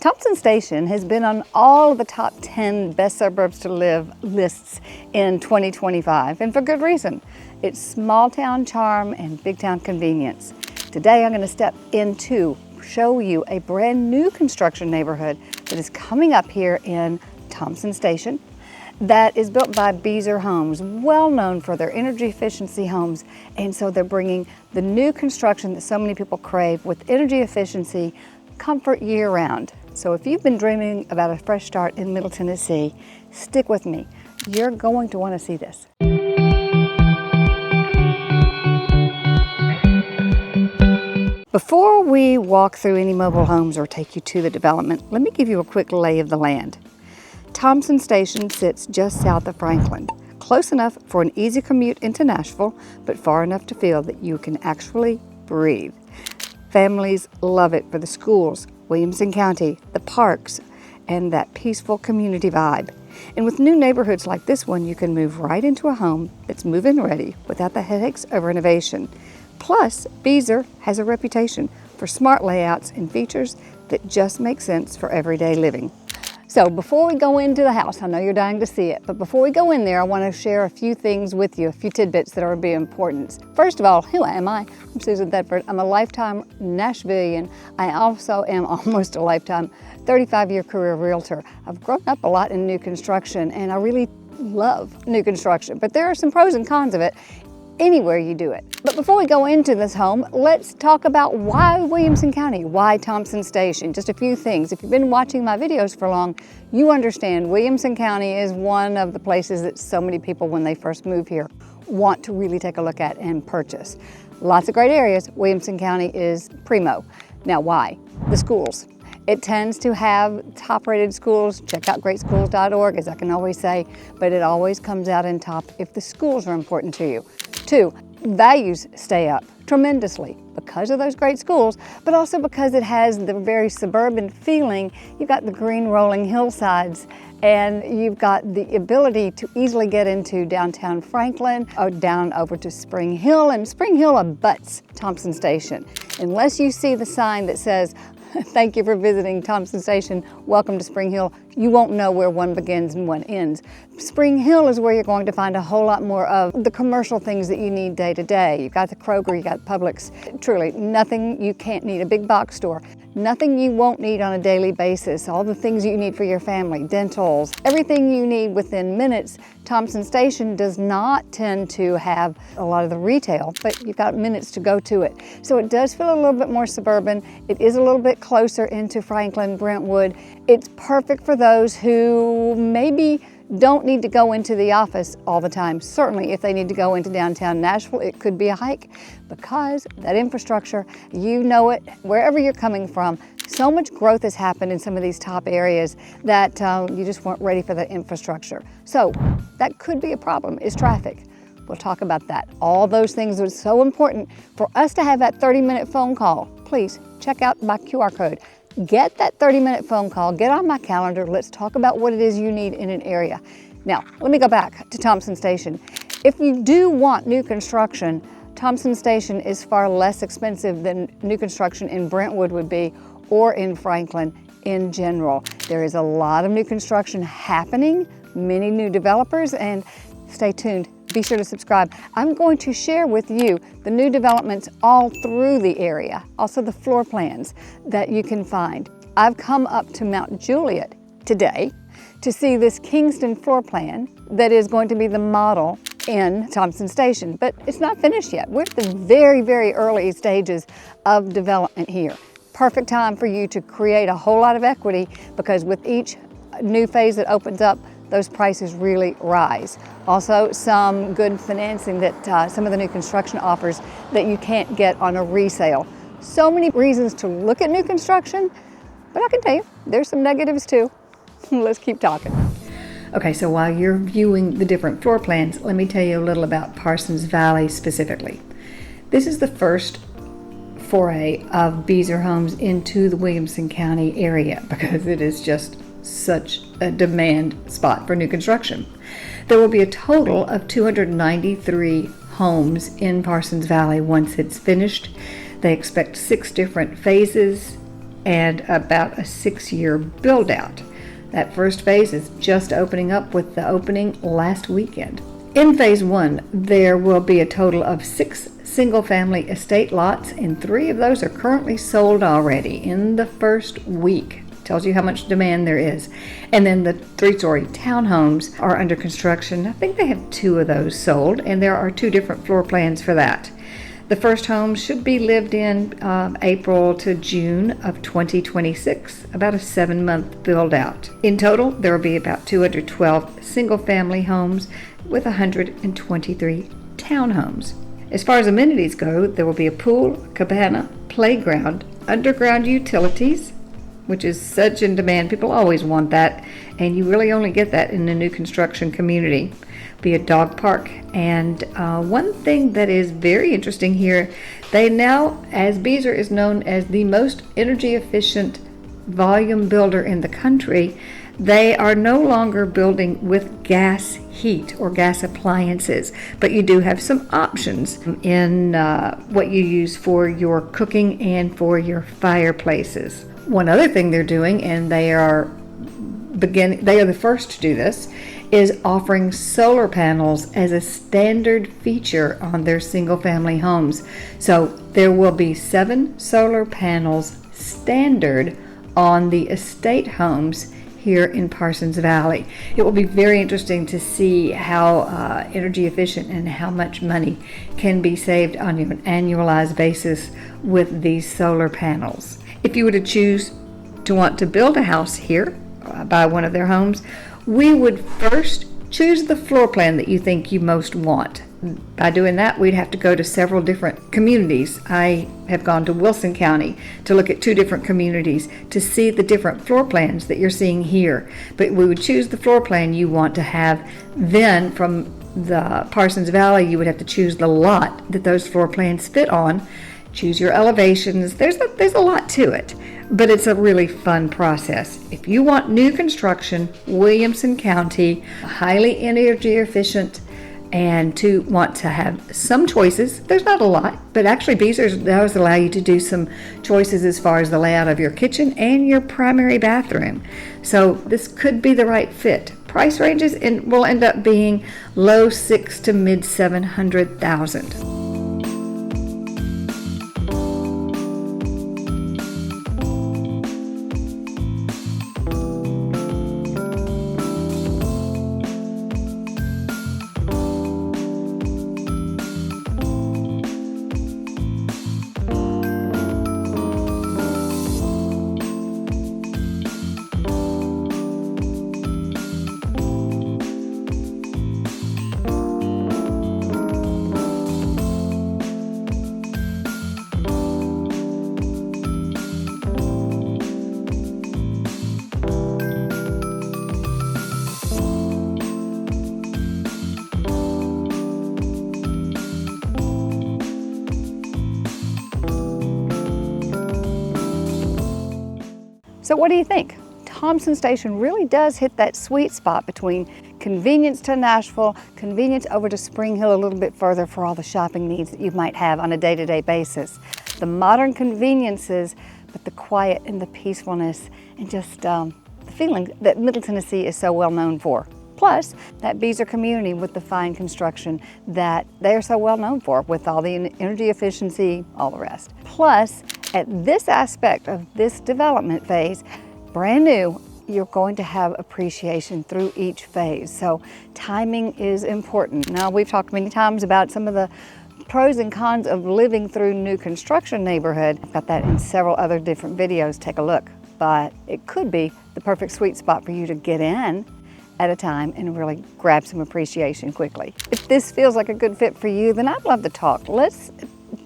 Thompson Station has been on all of the top 10 best suburbs to live lists in 2025, and for good reason. It's small town charm and big town convenience. Today I'm going to step into show you a brand new construction neighborhood that is coming up here in Thompson Station that is built by Beazer Homes, well known for their energy efficiency homes, and so they're bringing the new construction that so many people crave with energy efficiency, comfort year-round. So if you've been dreaming about a fresh start in Middle Tennessee, stick with me. You're going to want to see this. Before we walk through any mobile homes or take you to the development, let me give you a quick lay of the land. Thompson Station sits just south of Franklin, close enough for an easy commute into Nashville, but far enough to feel that you can actually breathe. Families love it for the schools, Williamson County, the parks, and that peaceful community vibe. And with new neighborhoods like this one, you can move right into a home that's move-in ready without the headaches of renovation. Plus, Beazer has a reputation for smart layouts and features that just make sense for everyday living. So before we go into the house, I know you're dying to see it, but before we go in there, I want to share a few things with you, a few tidbits that are of importance. First of all, who am I? I'm Susan Thetford. I'm a lifetime Nashvilleian. I also am almost a lifetime 35-year career realtor. I've grown up a lot in new construction, and I really love new construction, but there are some pros and cons of it anywhere you do it. But before we go into this home, let's talk about why Williamson County, why Thompson Station. Just a few things. If you've been watching my videos for long, you understand Williamson County is one of the places that so many people, when they first move here, want to really take a look at and purchase. Lots of great areas. Williamson County is primo. Now why? The schools. It tends to have top-rated schools. Check out greatschools.org, as I can always say, but it always comes out in top if the schools are important to you. 2, values stay up tremendously because of those great schools, but also because it has the very suburban feeling. You've got the green rolling hillsides, and you've got the ability to easily get into downtown Franklin or down over to Spring Hill, and Spring Hill abuts Thompson Station. Unless you see the sign that says, "Thank you for visiting Thompson Station. Welcome to Spring Hill," you won't know where one begins and one ends. Spring Hill is where you're going to find a whole lot more of the commercial things that you need day to day. You've got the Kroger, you got Publix. Truly, nothing you can't need. A big box store. Nothing you won't need on a daily basis. All the things you need for your family, dentals, everything you need within minutes. Thompson Station does not tend to have a lot of the retail, but you've got minutes to go to it. So it does feel a little bit more suburban. It is a little bit closer into Franklin, Brentwood. It's perfect for those who maybe don't need to go into the office all the time. Certainly if they need to go into downtown Nashville, it could be a hike because that infrastructure, you know it, wherever you're coming from, so much growth has happened in some of these top areas that you just weren't ready for the infrastructure. So that could be a problem, is traffic. We'll talk about that. All those things are so important for us to have that 30-minute phone call. Please check out my QR code. Get that 30-minute phone call, get on my calendar, let's talk about what it is you need in an area. Now, let me go back to Thompson Station. If you do want new construction, Thompson Station is far less expensive than new construction in Brentwood would be, or in Franklin in general. There is a lot of new construction happening, many new developers, and stay tuned. Be sure to subscribe. I'm going to share with you the new developments all through the area, also the floor plans that you can find. I've come up to Mount Juliet today to see this Kingston floor plan that is going to be the model in Thompson Station, but it's not finished yet. We're at the very, very early stages of development here. Perfect time for you to create a whole lot of equity because with each new phase that opens up, those prices really rise. Also, some good financing that some of the new construction offers that you can't get on a resale. So many reasons to look at new construction, but I can tell you, there's some negatives too. Let's keep talking. Okay, so while you're viewing the different floor plans, let me tell you a little about Parsons Valley specifically. This is the first foray of Beazer Homes into the Williamson County area because it is just such a demand spot for new construction. There will be a total of 293 homes in Parsons Valley once it's finished. They expect 6 different phases and about a 6-year build out. That first phase is just opening up with the opening last weekend. In phase 1, there will be a total of 6 single-family estate lots, and 3 of those are currently sold already in the first week. Tells you how much demand there is. And then the 3-story townhomes are under construction. I think they have 2 of those sold, and there are 2 different floor plans for that. The first home should be lived in April to June of 2026, about a 7-month build out. In total, there will be about 212 single-family homes with 123 townhomes. As far as amenities go, there will be a pool, cabana, playground, underground utilities, which is such in demand. People always want that, and you really only get that in a new construction community. Be a dog park, and one thing that is very interesting here, they now, as Beazer is known as the most energy efficient volume builder in the country, they are no longer building with gas heat or gas appliances, but you do have some options in what you use for your cooking and for your fireplaces. One other thing they're doing, and they are the first to do this, is offering solar panels as a standard feature on their single-family homes. So there will be 7 solar panels standard on the estate homes here in Parsons Valley. It will be very interesting to see how energy efficient and how much money can be saved on an annualized basis with these solar panels. If you were to choose to want to build a house here, buy one of their homes, we would first choose the floor plan that you think you most want. By doing that, we'd have to go to several different communities. I have gone to Williamson County to look at 2 different communities to see the different floor plans that you're seeing here. But we would choose the floor plan you want to have. Then from the Parsons Valley, you would have to choose the lot that those floor plans fit on, choose your elevations. There's a lot to it, but it's a really fun process. If you want new construction, Williamson County, highly energy efficient, and to want to have some choices, there's not a lot, but actually Beazer does allow you to do some choices as far as the layout of your kitchen and your primary bathroom. So this could be the right fit. Price ranges will end up being low 6 to mid 700,000. So what do you think? Thompson Station really does hit that sweet spot between convenience to Nashville, convenience over to Spring Hill a little bit further for all the shopping needs that you might have on a day-to-day basis. The modern conveniences, but the quiet and the peacefulness and just the feeling that Middle Tennessee is so well known for. Plus, that Beazer community with the fine construction that they're so well known for with all the energy efficiency, all the rest. Plus, at this aspect of this development phase, brand new, you're going to have appreciation through each phase. So timing is important. Now, we've talked many times about some of the pros and cons of living through new construction neighborhood. I've got that in several other different videos. Take a look. But it could be the perfect sweet spot for you to get in at a time and really grab some appreciation quickly. If this feels like a good fit for you, then I'd love to talk. Let's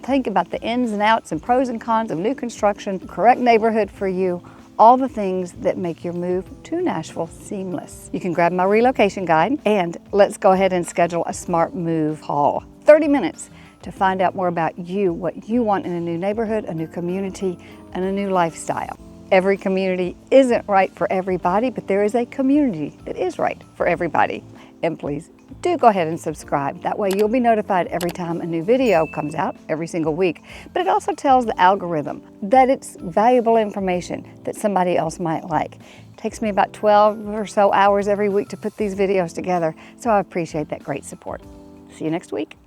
think about the ins and outs and pros and cons of new construction, correct neighborhood for you, all the things that make your move to Nashville seamless. You can grab my relocation guide, and let's go ahead and schedule a smart move haul. 30 minutes to find out more about you, what you want in a new neighborhood, a new community, and a new lifestyle. Every community isn't right for everybody, but there is a community that is right for everybody. And please do go ahead and subscribe. That way you'll be notified every time a new video comes out every single week. But it also tells the algorithm that it's valuable information that somebody else might like. It takes me about 12 or so hours every week to put these videos together, so I appreciate that great support. See you next week.